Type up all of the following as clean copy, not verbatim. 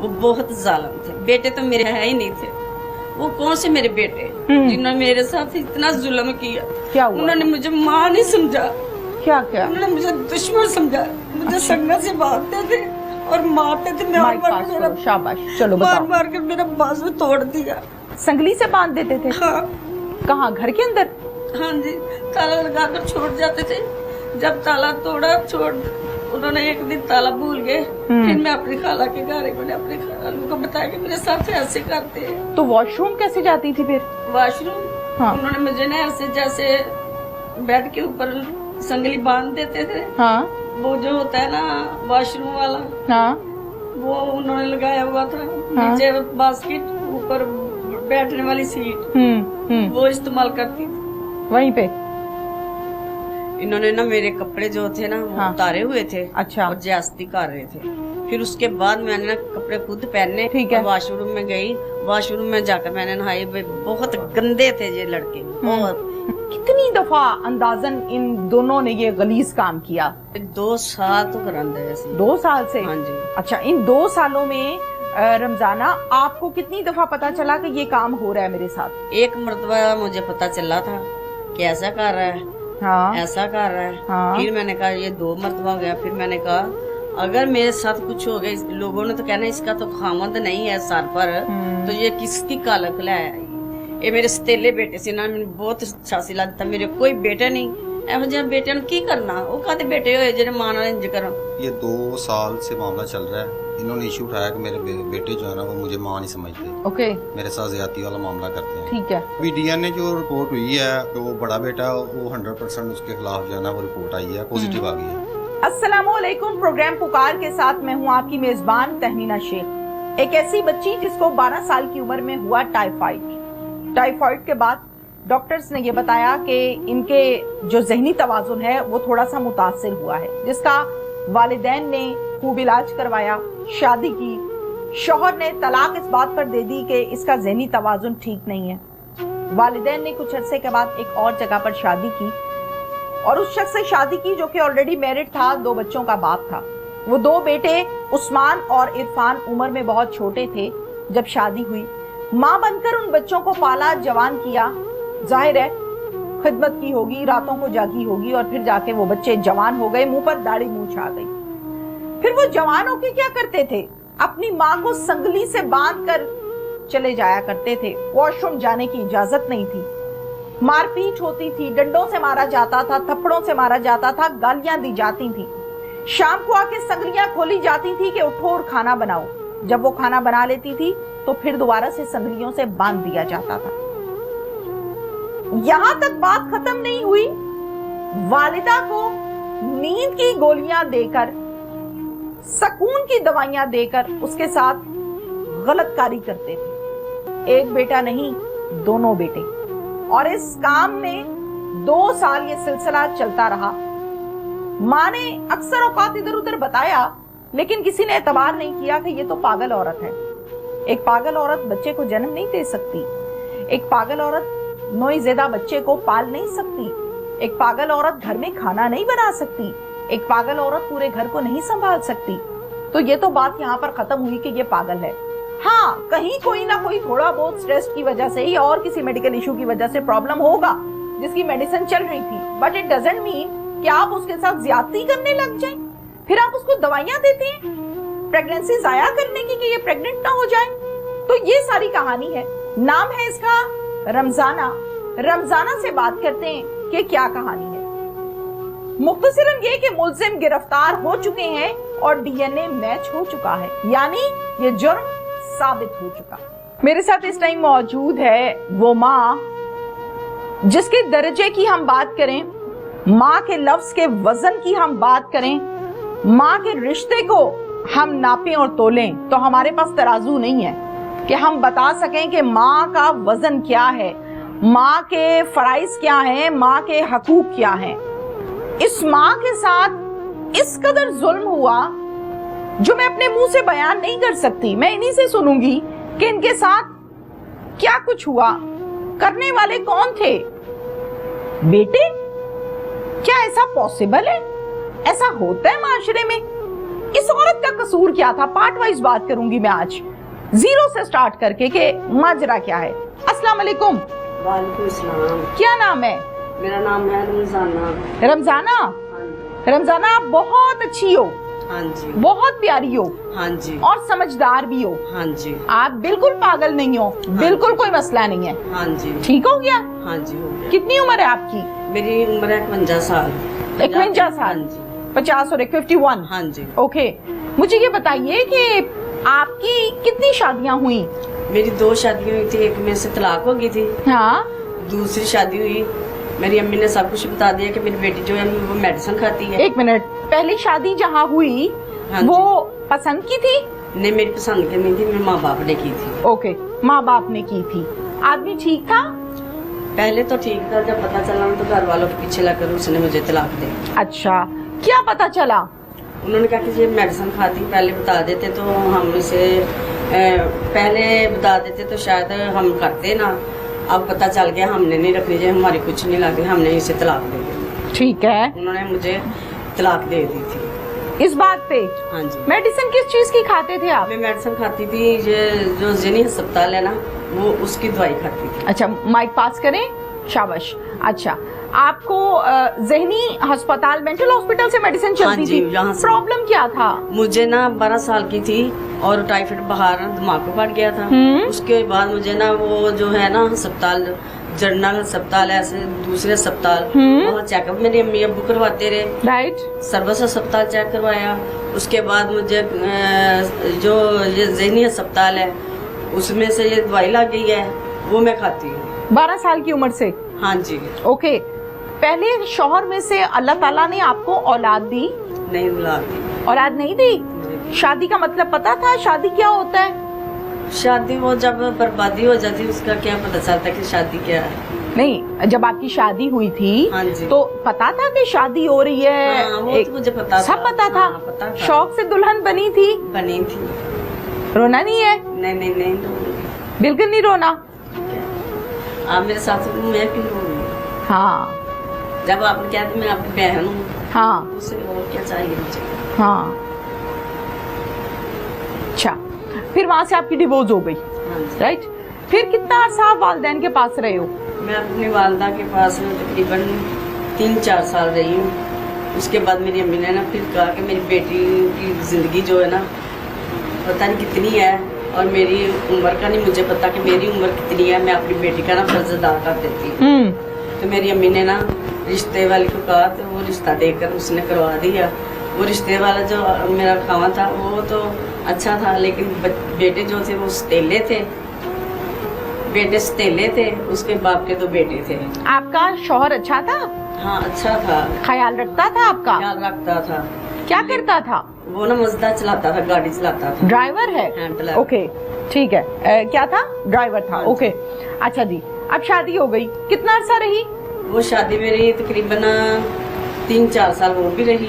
वो बहुत जालिम थे। बेटे तो मेरे है ही नहीं थे। वो कौन से मेरे बेटे जिन्होंने मेरे साथ इतना जुल्म किया। क्या हुआ? उन्होंने मुझे माँ नहीं समझा। क्या क्या? उन्होंने मुझे दुश्मन समझा। मुझे संगत से भागते थे और मारते थे। माइक पास करो, शाबाश। चलो बताओ। मार के मेरा बाजू तोड़ दिया। संगली से बांध देते थे? हाँ। कहाँ, घर के अंदर? हाँ जी, ताला लगा कर छोड़ जाते थे। जब ताला तोड़ा छोड़, उन्होंने एक दिन ताला भूल गए। फिर मैं अपनी खाला के घर गई। मैंने अपनी खाला को बताया कि मेरे साथ ऐसे करते हैं। तो वॉशरूम कैसे जाती थी फिर? वॉशरूम हाँ। उन्होंने मुझे ना ऐसे जैसे बेड के ऊपर संगली बांध देते थे। हाँ। वो जो होता है ना वॉशरूम वाला, हाँ। वो उन्होंने लगाया हुआ था। हाँ। नीचे बास्केट, ऊपर बैठने वाली सीट, वो इस्तेमाल करती थी। वहीं पे इन्होंने ना मेरे कपड़े जो थे ना वो उतारे हुए थे। अच्छा। और ज्यादती कर रहे थे। फिर उसके बाद मैंने ना कपड़े खुद पहने। ठीक है। वॉशरूम में गई। वॉशरूम में जाकर मैंने नहाई। बहुत गंदे थे ये लड़के, बहुत। कितनी दफा अंदाजन इन दोनों ने ये गलीज काम किया? 2 साल तो करांदे ऐसे। 2 साल से? हाँ जी। अच्छा, इन 2 सालों में रमजाना आपको कितनी दफा पता चला कि ये काम हो रहा है मेरे साथ? एक मर्तबा मुझे पता चला था कि ऐसा कर रहा है। हाँ। ऐसा कर रहा है। हाँ। फिर मैंने कहा ये 2 मर्तबा हो गया। फिर मैंने कहा अगर मेरे साथ कुछ हो गया, लोगों ने तो कहना इसका तो खामद नहीं है सर पर, तो ये किसकी कालकला है। ये मेरे सतेले बेटे से ना मैंने बहुत अच्छा सिला था। मेरे कोई बेटा नहीं। ਇਹੋ ਜਿਹੇ बेटे की करना, वो कहते बेटे होए जेरे मां नाल इंज करो। ये 2 साल से मामला चल रहा है। इन्होंने इशू उठाया कि मेरे बेटे जो है ना वो मुझे माँ नहीं समझते। ओके। मेरे साथ ज्यादती वाला मामला करते हैं। ठीक है। अभी डीएनए जो रिपोर्ट हुई है, जो बड़ा बेटा है वो 100% उसके खिलाफ जो है ना वो रिपोर्ट आई है, पॉजिटिव आ गई है। अस्सलामुअलैकुम। प्रोग्राम पुकार के साथ मैं हूँ आपकी मेजबान तहनीना शेख। एक ऐसी बच्ची जिसको 12 साल की उम्र में हुआ टाइफाइड के बाद डॉक्टर्स ने ये बताया कि इनके जो ज़हनी तवाजुन है वो थोड़ा सा मुतासिर हुआ है, जिसका वालिदैन ने खूब इलाज करवाया, शादी की। शौहर ने तलाक इस बात पर दे दी कि इसका ज़हनी तवाजुन ठीक नहीं है। वालिदैन ने कुछ अरसे के बाद एक और जगह पर शादी की और उस शख्स से शादी की जो कि ऑलरेडी मैरिड था, 2 बच्चों का बाप था। वो 2 बेटे उस्मान और इरफान उम्र में बहुत छोटे थे जब शादी हुई। माँ बनकर उन बच्चों को पाला, जवान किया। जाहिर है खिदमत की होगी, रातों को जागी होगी और फिर जाके वो बच्चे जवान हो गए, मुंह पर दाढ़ी मूंछ आ गई। फिर वो जवान होके क्या करते थे? अपनी माँ को संगली से बांध कर चले जाया करते थे। वॉशरूम जाने की इजाजत नहीं थी। मारपीट होती थी, डंडों से मारा जाता था, थप्पड़ों से मारा जाता था, गालियां दी जाती थी। शाम को आके संगलियां खोली जाती थी कि उठो और खाना बनाओ। जब वो खाना बना लेती थी तो फिर दोबारा से संगलियों से बांध दिया जाता था। यहां तक बात खत्म नहीं हुई, वालिदा को नींद की गोलियां देकर, सुकून की दवाइयां देकर उसके साथ गलतकारी करते थे। एक बेटा नहीं, दोनों बेटे। और इस काम में 2 साल ये सिलसिला चलता रहा। माँ ने अक्सर औकात इधर उधर बताया, लेकिन किसी ने एतबार नहीं किया कि ये तो पागल औरत है। एक पागल औरत बच्चे को जन्म नहीं दे सकती। एक पागल औरत नोईजेदा बच्चे को पाल नहीं सकती। एक पागल औरत घर में खाना नहीं बना सकती। एक पागल औरत पूरे घर को नहीं संभाल सकती। तो ये तो बात यहाँ पर खत्म हुई कि ये पागल है। हाँ, कहीं कोई ना कोई थोड़ा बहुत स्ट्रेस की वजह से या और किसी मेडिकल इशू की वजह से प्रॉब्लम होगा जिसकी मेडिसिन चल रही थी, बट इट डजंट मीन कि आप उसके साथ ज्यादती करने लग जाएं। फिर आप उसको दवाइयां देते हैं प्रेगनेंसी जाया करने की कि ये प्रेग्नेंट ना हो जाए। तो ये सारी कहानी है। नाम है इसका रमजाना। रमजाना से बात करते हैं कि क्या कहानी है। मुख्तसरन ये कि मुल्जिम गिरफ्तार हो चुके हैं और डीएनए मैच हो चुका है, यानी ये जुर्म साबित हो चुका। मेरे साथ इस टाइम मौजूद है वो माँ जिसके दर्जे की हम बात करें, माँ के लफ्ज के वजन की हम बात करें, माँ के रिश्ते को हम नापें और तोलें तो हमारे पास तराजू नहीं है कि हम बता सकें कि माँ का वजन क्या है, माँ के फराइज क्या हैं, माँ के हकूक क्या हैं। इस माँ के साथ इस कदर जुल्म हुआ जो मैं अपने मुंह से बयान नहीं कर सकती। मैं इन्हीं से सुनूंगी कि इनके साथ क्या कुछ हुआ, करने वाले कौन थे। बेटे, क्या ऐसा पॉसिबल है? ऐसा होता है माशरे में इस औरत का कसूर क्या था? पार्ट वाइज बात करूंगी मैं आज, जीरो से स्टार्ट करके कि माजरा क्या है। अस्सलाम वालेकुम। वालेकुम सलाम। क्या नाम है? मेरा नाम है रमजाना। रमजाना? रमजाना, आप बहुत अच्छी हो। हाँ जी। बहुत प्यारी हो। हाँ जी। और समझदार भी हो। हाँ जी। आप बिल्कुल पागल नहीं हो। बिल्कुल कोई मसला नहीं है। हाँ जी। ठीक हो गया? हाँ जी हो गया। कितनी उम्र है आपकी? मेरी उम्र है 51 साल। 51 साल? हाँ जी। 50 और 51? हाँ जी। ओके, मुझे ये बताइए कि आपकी कितनी शादियां हुई? मेरी 2 शादियां हुई थी, एक में से तलाक हो गई थी। हाँ। दूसरी शादी हुई, मेरी अम्मी ने सब कुछ बता दिया कि मेरी बेटी जो है वो मेडिसिन खाती है। एक मिनट, पहली शादी जहाँ हुई हाँ वो पसंद की थी? नहीं, मेरी पसंद की नहीं थी, मेरे माँ बाप ने की थी। ओके, माँ बाप ने की थी। आदमी ठीक था? पहले तो ठीक था, जब पता चला तो घर वालों के पीछे लगकर उसने मुझे तलाक दे। अच्छा, क्या पता चला? उन्होंने कहा कि ये मेडिसिन खाती, पहले बता देते तो हम इसे पहले बता देते तो शायद हम करते ना। अब पता चल गया हमने नहीं रखनी चाहिए, हमारी कुछ नहीं लगी, हमने इसे तलाक दे दी। ठीक है। उन्होंने मुझे तलाक दे दी थी इस बात पे? हाँ जी। मेडिसिन किस चीज की खाते थे आप? मैं मेडिसिन खाती थी, ये जो जेनी अस्पताल है ना, वो उसकी दवाई खाती थी। अच्छा, माइक पास करें, शाबाश। अच्छा, आपको जहनी अस्पताल, मेंटल हॉस्पिटल से मेडिसिन चलती हाँ जी, थी? यहाँ से। प्रॉब्लम क्या था? मुझे ना 12 साल की थी और टाइफाइड बुखार दिमाग को बढ़ गया था। उसके बाद मुझे ना वो जो है ना अस्पताल, जनरल अस्पताल है, ऐसे दूसरे अस्पताल, वहाँ चेकअप मेरी अम्मी अब्बू करवाते रहे। राइट। सर्विस अस्पताल चेक करवाया। उसके बाद मुझे जो ये ज़हनी अस्पताल है उसमें से ये दवाई लग गई है, वो मैं खाती हूँ। 12 साल की उम्र से? हाँ जी। ओके, पहले शौहर में से अल्लाह ताला ने आपको औलाद दी? नहीं दी। औलाद नहीं दी? शादी का मतलब पता था? शादी क्या होता है? शादी वो जब बर्बादी हो जाती है उसका क्या पता चलता कि शादी क्या है। नहीं, जब आपकी शादी हुई थी हाँ जी। तो पता था कि शादी हो रही है? हाँ, वो तो मुझे पता था। सब पता था? हाँ, पता था। शौक से दुल्हन बनी थी? बनी थी। रोना नहीं है? नहीं नहीं नहीं, बिल्कुल नहीं रोना। आप मेरे साथ मैं क्यों रोऊंगी? हाँ। जब आपने कहा कि मैं आपकी बहन हूँ, हाँ। उससे और क्या चाहिए मुझे? हाँ। अच्छा, फिर वहाँ से आपकी डिवोर्स हो गई? हाँ जी। राइट। फिर कितना अर्सा आप वालिदैन के पास रहे हो? मैं अपनी वालदा के पास तकरीबन 3-4 साल रही हूँ। उसके बाद मेरी अम्मी ने ना फिर कहा कि मेरी बेटी की जिंदगी जो है ना पता नहीं कितनी है, और मेरी उम्र का नहीं मुझे पता कि मेरी उम्र कितनी है, मैं अपनी बेटी का ना फर्ज अदा कर देती हूँ। तो मेरी अम्मी ने ना रिश्ते वाले को कहा, तो वो रिश्ता देकर उसने करवा दिया। वो रिश्ते वाला जो मेरा खावा था वो तो अच्छा था, लेकिन बेटे जो थे वो सतेले थे। बेटे सतेले थे, उसके बाप के 2 बेटे थे। आपका शौहर अच्छा था? हाँ, अच्छा था, ख्याल रखता था आपका? ख्याल रखता था। क्या करता था वो ना मजदा चलाता था, गाड़ी चलाता था। ड्राइवर है? हैंडलर। ओके, ठीक है। क्या था? ड्राइवर था। हाँ ओके, अच्छा जी। अब शादी हो गई, कितना अर्सा रही? वो शादी मेरी तकरीबन 3-4 साल वो भी रही।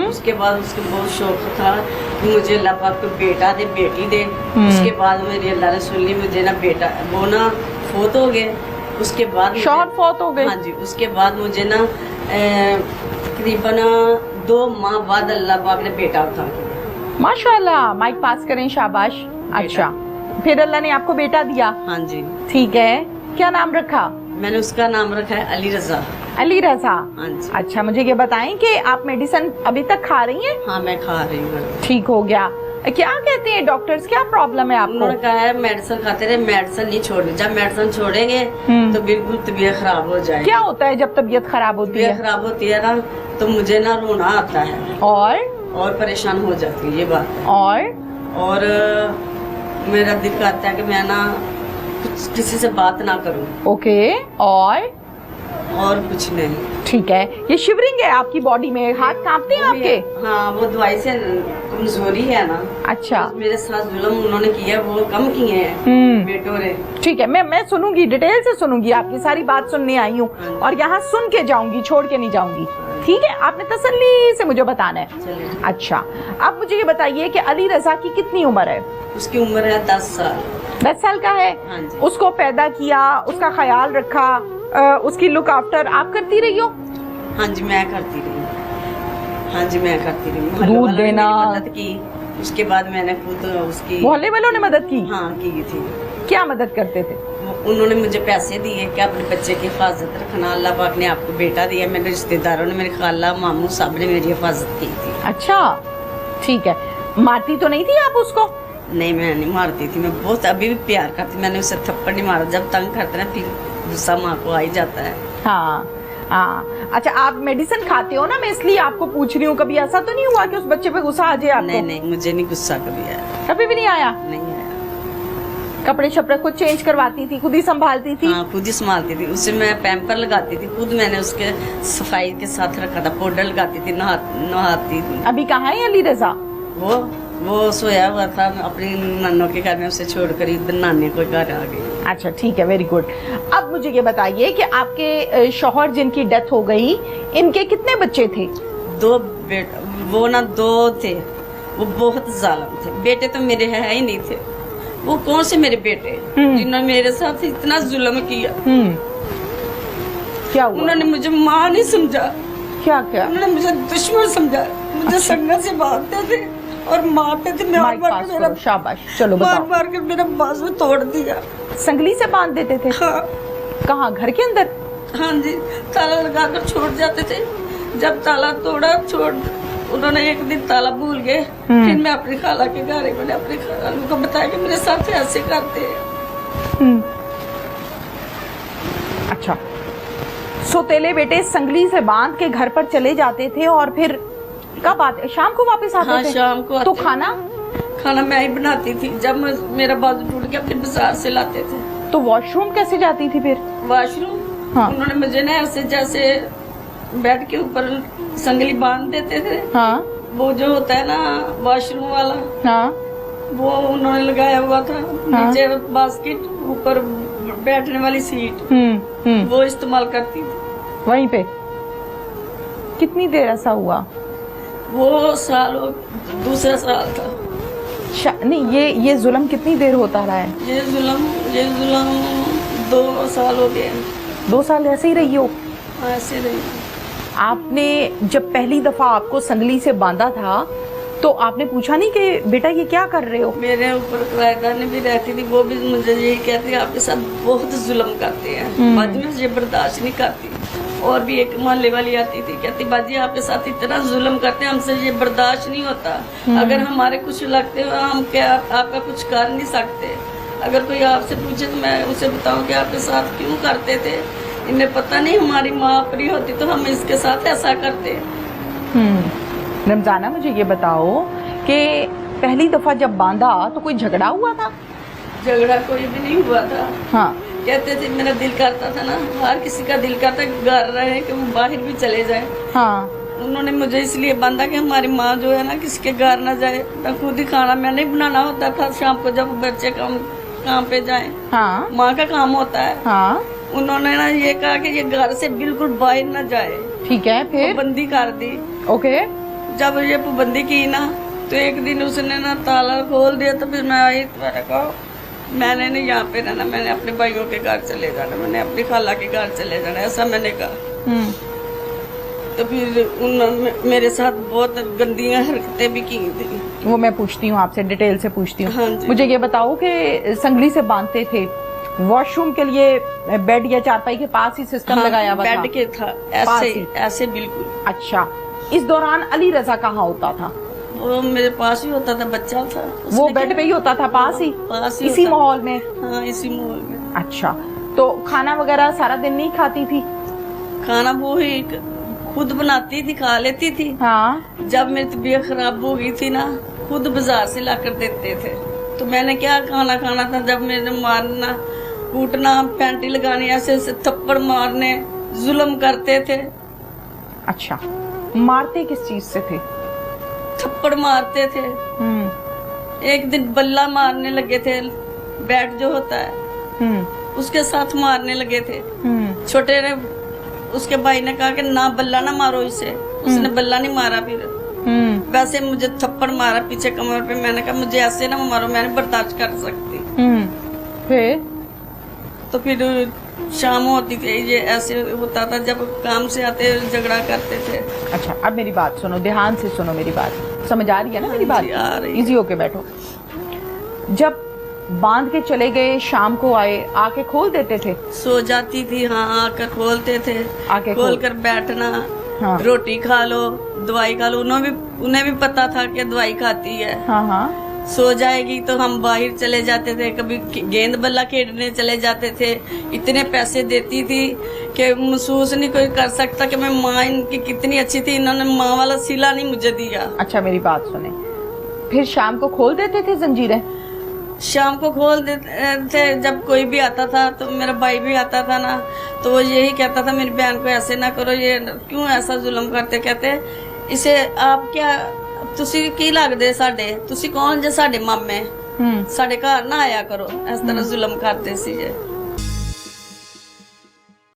उसके बाद उसको बहुत शौक था कि मुझे अल्लाह पाक को बेटा दे, बेटी दे। उसके बाद मेरी अल्लाह ने सुन ली, मुझे ना बेटा, वो ना फोत हो गए। उसके बाद शौहर फोत हो गए? हाँ जी। उसके बाद मुझे ना तकरीबन 2 माह बाद अल्लाह पाक ने बेटा उठा दिया। माशाल्लाह, माइक पास करें, शाबाश। अच्छा, फिर अल्लाह ने आपको बेटा दिया? हाँ जी। ठीक है, क्या नाम रखा? मैंने उसका नाम रखा है अली रजा। अली रजा? हाँ जी। अच्छा, मुझे ये बताएं कि आप मेडिसिन अभी तक खा रही हैं? हाँ, मैं खा रही हूँ। ठीक हो गया? क्या कहते हैं डॉक्टर्स, क्या प्रॉब्लम है आपको? उन्होंने कहा है मेडिसिन खाते रहे, मेडिसिन नहीं छोड़नी। जब मेडिसिन छोड़ेंगे तो बिल्कुल तबीयत खराब हो जाएगी। क्या होता है जब तबीयत खराब होती है? तबीयत खराब होती है ना तो मुझे ना रोना आता है और परेशान हो जाती है, ये बात है। और मेरा दिल करता है कि मैं ना कुछ किसी से बात ना करूं। ओके, और कुछ नहीं। ठीक है। ये शिवरिंग है आपकी बॉडी में? हाथ कांपते हैं आपके? हाँ, वो दवाई से कमजोरी है ना। अच्छा। मेरे साथ जुल्म उन्होंने किया, वो कम किए हैं बेटों ने। ठीक है, मैं सुनूंगी, डिटेल से सुनूंगी, आपकी सारी बात सुनने आई हूँ और यहाँ सुन के जाऊंगी, छोड़ के नहीं जाऊंगी। ठीक है, आपने तसल्ली से मुझे बताना है। अच्छा, अब मुझे ये बताइए कि अली रजा की कितनी उम्र है? उसकी उम्र है 10 साल। 10 साल का है? हाँ जी। उसको पैदा किया, उसका ख्याल रखा, उसकी लुक आफ्टर आप करती रही हो? हाँ जी, मैं करती रही। हाँ जी मैं करती रही। मोहल्ले दूध वालों ने देना। मेरी मदद की, उसके बाद मैंने खुद उसकी मोहल्ले वालों ने मदद की? हाँ की थी। क्या मदद करते थे? उन्होंने मुझे पैसे दिए कि अपने बच्चे की हिफाजत रखना, अल्लाह पाक ने आपको बेटा दिया। मेरे रिश्तेदारों ने, मेरे खाला मामू सब ने मेरी हिफाजत की थी। अच्छा ठीक है। मारती तो नहीं थी आप उसको? नहीं मैं नहीं मारती थी, मैं बहुत अभी भी प्यार करती। मैंने उसे थप्पड़ नहीं मारा। जब तंग करते ना फिर गुस्सा माँ को आ ही जाता है। हाँ हाँ। अच्छा आप मेडिसिन खाते हो ना, मैं इसलिए आपको पूछ रही हूँ। कभी ऐसा तो नहीं हुआ कि उस बच्चे पे गुस्सा आ जाए आपको? नहीं नहीं मुझे नहीं गुस्सा कभी आया। कभी भी नहीं आया? नहीं आया। कपड़े शपड़े खुद चेंज करवाती थी, खुद ही संभालती थी? हाँ खुद ही संभालती थी। उसे मैं पैम्पर लगाती थी खुद, मैंने उसके सफाई के साथ रखा था। पाउडर लगाती थी, नहाती थी। अभी कहाँ है अली रजा? वो सोया हुआ था अपनी नन्नों के घर में, उसे छोड़कर इधर नानी को घर आ गई। अच्छा ठीक है, वेरी गुड। अब मुझे ये बताइए कि आपके शौहर जिनकी डेथ हो गई, इनके कितने बच्चे थे? 2 बेटा। वो ना 2 थे। वो बहुत जालिम थे। बेटे तो मेरे है ही नहीं थे। वो कौन से मेरे बेटे जिन्होंने मेरे साथ इतना जुल्म किया। क्या हुआ? उन्होंने मुझे माँ नहीं समझा। क्या क्या? उन्होंने मुझे दुश्मन समझा। मुझे संगत से बांधते थे और मारते थे। माइक पास करो, शाबाश। चलो बताओ। मार कर मेरा बाजू तोड़ दिया। संगली से बांध देते थे? हाँ कहाँ, घर के अंदर? हाँ जी, ताला लगा कर छोड़ जाते थे। जब ताला तोड़ा छोड़, उन्होंने एक दिन ताला भूल गए। फिर मैं अपनी खाला के घर गई। मैंने अपनी खाला को बताया कि मेरे साथ ऐसे करते हैं। अच्छा, सोतेले बेटे संगली से बांध के घर पर चले जाते थे और फिर कब आते? शाम को वापस आते हाँ, थे? शाम को तो आते। खाना मैं ही बनाती थी। जब मेरा बाजू टूट गया फिर बाजार से लाते थे। तो वॉशरूम कैसे जाती थी फिर? वॉशरूम? हाँ। उन्होंने मुझे ना ऐसे जैसे बेड के ऊपर संगली बांध देते थे। हाँ वो जो होता है ना वॉशरूम वाला, हाँ वो उन्होंने लगाया हुआ था। नीचे बास्केट, ऊपर बैठने वाली सीट। वो इस्तेमाल करती थी। वहीं पे कितनी देर ऐसा हुआ? वो साल दूसरा साल था। नहीं, ये जुल्म कितनी देर होता रहा है? ये जुल्म 2 साल हो गए। 2 साल ऐसे ही रही हो? ऐसे रही। आपने जब पहली दफा आपको संगली से बांधा था तो आपने पूछा नहीं कि बेटा ये क्या कर रहे हो? मेरे ऊपर किराएदार भी रहती थी। वो भी मुझे यही कहती है आपके साथ बहुत जुल्म करते हैं, बाजी में ये बर्दाश्त नहीं करती। और भी एक मोहल्ले वाली आती थी, कहती बाजी आपके साथ इतना जुल्म करते हैं, हमसे ये बर्दाश्त नहीं होता। अगर हमारे कुछ लगते हो हम क्या आपका कुछ कर नहीं सकते। अगर कोई आपसे पूछे तो मैं उसे बताऊं कि आपके साथ क्यों करते थे। इन्हें पता नहीं हमारी माँ अपनी होती तो हम इसके साथ ऐसा करते। रमजाना मुझे ये बताओ कि पहली दफा जब बांधा तो कोई झगड़ा हुआ था? झगड़ा कोई भी नहीं हुआ था। हाँ। कहते थे मेरा दिल करता था ना, हर किसी का दिल करता घर रहे कि वो बाहर भी चले जाए। हाँ। उन्होंने मुझे इसलिए बांधा कि हमारी माँ जो है ना किसी के घर ना जाए। मैं खुद ही खाना मैंने बनाना होता था शाम को जब बच्चे काम पे जाए। हाँ। माँ का काम होता है। हाँ। उन्होंने ना ये कहा कि ये घर से बिल्कुल बाहर ना जाए। ठीक है, फिर पाबंदी कर दी। ओके। जब ये पाबंदी की ना तो एक दिन उसने ना ताला खोल दिया। तो फिर मैं आई तो मैंने कहा मैंने नहीं यहाँ पे रहना, मैंने अपने भाइयों के घर चले जाना, मैंने अपनी खाला के घर चले जाना, ऐसा मैंने कहा। तो फिर उन्होंने मेरे साथ बहुत गंदियां हरकतें भी की थी। वो मैं पूछती हूँ आपसे, डिटेल से पूछती हूँ। हाँ जी। मुझे ये बताओ कि संगली से बांधते थे, वॉशरूम के लिए बेड या चारपाई के पास ही सिस्टम लगाया हुआ था? बेड के था ऐसे बिल्कुल। अच्छा, इस दौरान अली रजा कहाँ होता था? वो मेरे पास ही होता था, बच्चा था। वो बेड पे ही होता था? पास ही इसी माहौल में? हाँ इसी माहौल में। अच्छा, तो खाना वगैरह सारा दिन नहीं खाती थी? खाना वो ही खुद बनाती थी, खा लेती थी। हाँ। जब मेरी तबीयत खराब हो गई थी ना, खुद बाजार से लाकर देते थे। तो मैंने क्या खाना था। जब मेरे मारना, कूटना, पैंटी लगानी, ऐसे थप्पड़ मारने, जुल्म करते थे। अच्छा, मारते किस चीज से थे? थप्पड़ मारते थे। एक दिन बल्ला मारने लगे थे, बैट जो होता है उसके साथ मारने लगे थे। छोटे ने, उसके भाई ने कहा कि ना बल्ला ना मारो इसे। उसने बल्ला नहीं मारा। फिर वैसे मुझे थप्पड़ मारा पीछे कमर पे। मैंने कहा मुझे ऐसे ना मारो, मैंने बर्दाश्त कर सकती। फिर तो फिर शाम होती थी ये ऐसे होता था, जब काम से आते झगड़ा करते थे। अच्छा अब मेरी बात सुनो, ध्यान से सुनो मेरी बात, समझ आ रही है ना मेरी बात? आ रही। इजी होके बैठो। जब बांध के चले गए, शाम को आए, आके खोल देते थे? सो जाती थी, हाँ आकर खोलते थे, आके खोल कर बैठना, हाँ। रोटी खा लो, दवाई खा लो, उन्हें भी पता था कि दवाई खाती है। हाँ हाँ। सो जाएगी तो हम बाहर चले जाते थे, कभी गेंद बल्ला खेलने चले जाते थे। इतने पैसे देती थी कि महसूस नहीं कोई कर सकता कि मैं माँ इनकी कितनी अच्छी थी, इन्होंने माँ वाला सिला नहीं मुझे दिया। अच्छा मेरी बात सुने, फिर शाम को खोल देते थे जंजीरें? शाम को खोल देते थे, जब कोई भी आता था तो मेरा भाई भी आता था ना, तो वो यही कहता था मेरी बहन को ऐसे ना करो, ये क्यों ऐसा जुल्म करते। कहते इसे आप क्या ਤੁਸੀਂ ਕੀ ਲੱਗਦੇ ਸਾਡੇ, ਤੁਸੀਂ ਕੌਣ ਜੇ ਸਾਡੇ ਮਾਮੇ, ਸਾਡੇ ਘਰ ਨਾ ਆਇਆ ਕਰੋ। ਇਸ ਤਰ੍ਹਾਂ ਜ਼ੁਲਮ ਕਰਦੇ ਸੀ ਜੇ।